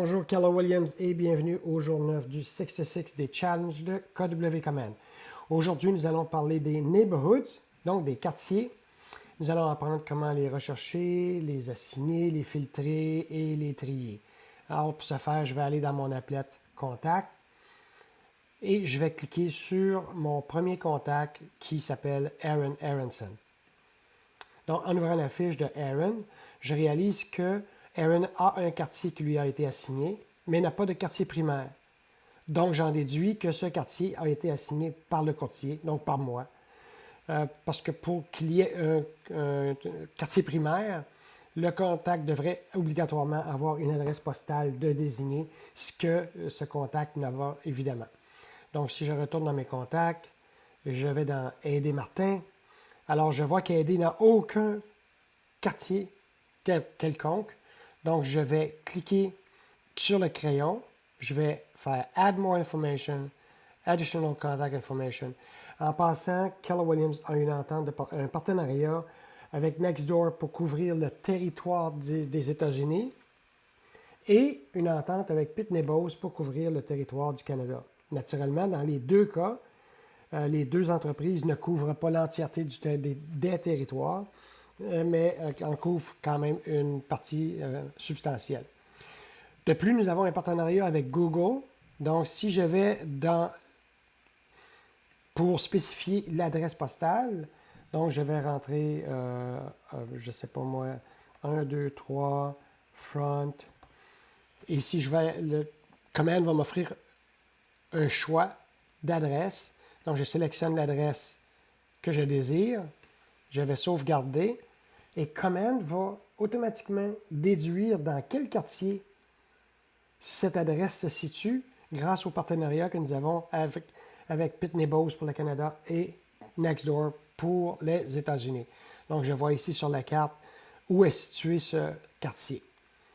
Bonjour, Keller Williams et bienvenue au jour 9 du 66 des challenges de KW Command. Aujourd'hui, nous allons parler des neighborhoods, donc des quartiers. Nous allons apprendre comment les rechercher, les assigner, les filtrer et les trier. Alors, pour ce faire, je vais aller dans mon applet Contact et je vais cliquer sur mon premier contact qui s'appelle Aaron Aronson. Donc, en ouvrant la fiche de Aaron, je réalise que Aaron a un quartier qui lui a été assigné, mais n'a pas de quartier primaire. Donc, j'en déduis que ce quartier a été assigné par le courtier, donc par moi. Parce que pour qu'il y ait un quartier primaire, le contact devrait obligatoirement avoir une adresse postale de désigner, ce que ce contact n'a pas évidemment. Donc, si je retourne dans mes contacts, je vais dans Aider Martin. Alors, je vois qu'Aider n'a aucun quartier quelconque. Donc, je vais cliquer sur le crayon. Je vais faire Add More Information, Additional Contact Information. En passant, Keller Williams a une entente, un partenariat avec Nextdoor pour couvrir le territoire des États-Unis et une entente avec Pitney Bowes pour couvrir le territoire du Canada. Naturellement, dans les deux cas, les deux entreprises ne couvrent pas l'entièreté des territoires, mais en couvrent quand même une partie substantielle. De plus, nous avons un partenariat avec Google. Donc, si je vais pour spécifier l'adresse postale, donc je vais rentrer, je ne sais pas moi, 1, 2, 3, front. Et si je vais, le command va m'offrir un choix d'adresse. Donc, je sélectionne l'adresse que je désire. Je vais sauvegarder. Et Command va automatiquement déduire dans quel quartier cette adresse se situe grâce au partenariat que nous avons avec Pitney Bowes pour le Canada et Nextdoor pour les États-Unis. Donc, je vois ici sur la carte où est situé ce quartier.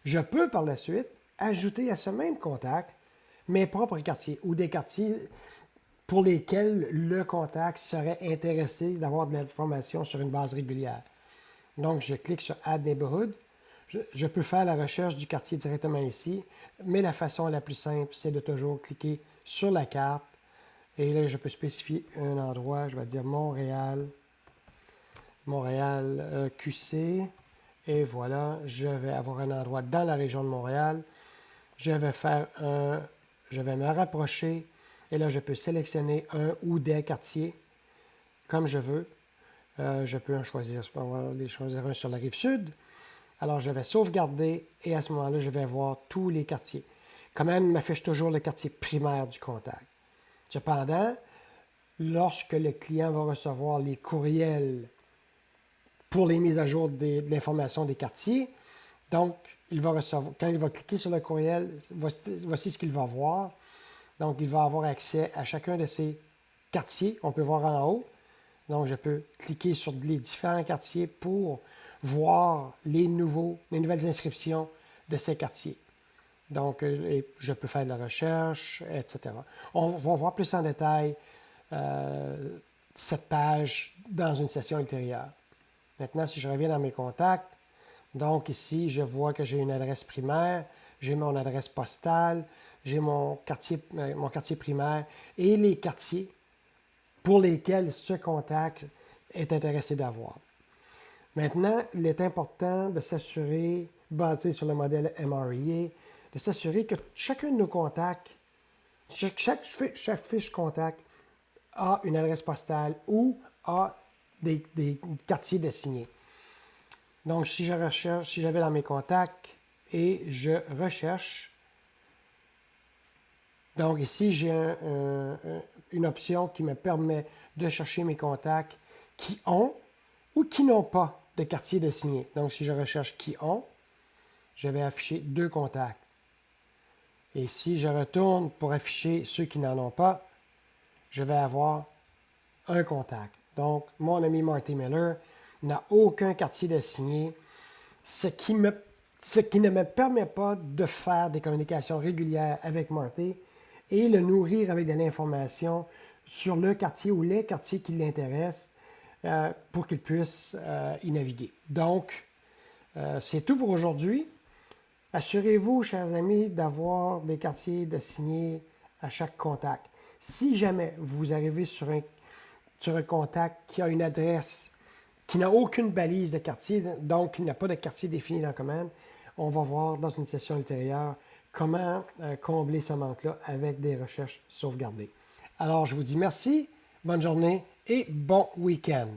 Je peux par la suite ajouter à ce même contact mes propres quartiers ou des quartiers pour lesquels le contact serait intéressé d'avoir de l'information sur une base régulière. Donc, je clique sur Add Neighborhood. Je peux faire la recherche du quartier directement ici, mais la façon la plus simple, c'est de toujours cliquer sur la carte. Et là, je peux spécifier un endroit. Je vais dire Montréal, QC. Et voilà, je vais avoir un endroit dans la région de Montréal. Je vais me rapprocher. Et là, je peux sélectionner un ou des quartiers comme je veux. Je peux en choisir. Je peux en choisir un sur la rive sud. Alors, je vais sauvegarder et à ce moment-là, je vais voir tous les quartiers. Command m'affiche toujours le quartier primaire du contact. Cependant, lorsque le client va recevoir les courriels pour les mises à jour de l'information des quartiers, donc, quand il va cliquer sur le courriel, voici ce qu'il va voir. Donc, il va avoir accès à chacun de ces quartiers. On peut voir en haut. Donc, je peux cliquer sur les différents quartiers pour voir les nouvelles inscriptions de ces quartiers. Donc, je peux faire de la recherche, etc. On va voir plus en détail cette page dans une session ultérieure. Maintenant, si je reviens dans mes contacts, donc ici, je vois que j'ai une adresse primaire, j'ai mon adresse postale, j'ai mon quartier primaire et les quartiers pour lesquels ce contact est intéressé d'avoir. Maintenant, il est important de s'assurer, basé sur le modèle MREA, de s'assurer que chacun de nos contacts, chaque fiche contact a une adresse postale ou a des quartiers dessinés. Donc, si j'avais dans mes contacts et je recherche, donc ici, j'ai une option qui me permet de chercher mes contacts qui ont ou qui n'ont pas de quartier désigné. Donc, si je recherche qui ont, je vais afficher 2 contacts. Et si je retourne pour afficher ceux qui n'en ont pas, je vais avoir un contact. Donc, mon ami Marty Miller n'a aucun quartier désigné, ce qui ne me permet pas de faire des communications régulières avec Marty et le nourrir avec de l'information sur le quartier ou les quartiers qui l'intéressent pour qu'il puisse y naviguer. Donc, c'est tout pour aujourd'hui. Assurez-vous, chers amis, d'avoir des quartiers d'assignés à chaque contact. Si jamais vous arrivez sur un contact qui a une adresse qui n'a aucune balise de quartier, donc qui n'a pas de quartier défini dans la commande, on va voir dans une session ultérieure comment combler ce manque-là avec des recherches sauvegardées. Alors, je vous dis merci, bonne journée et bon week-end.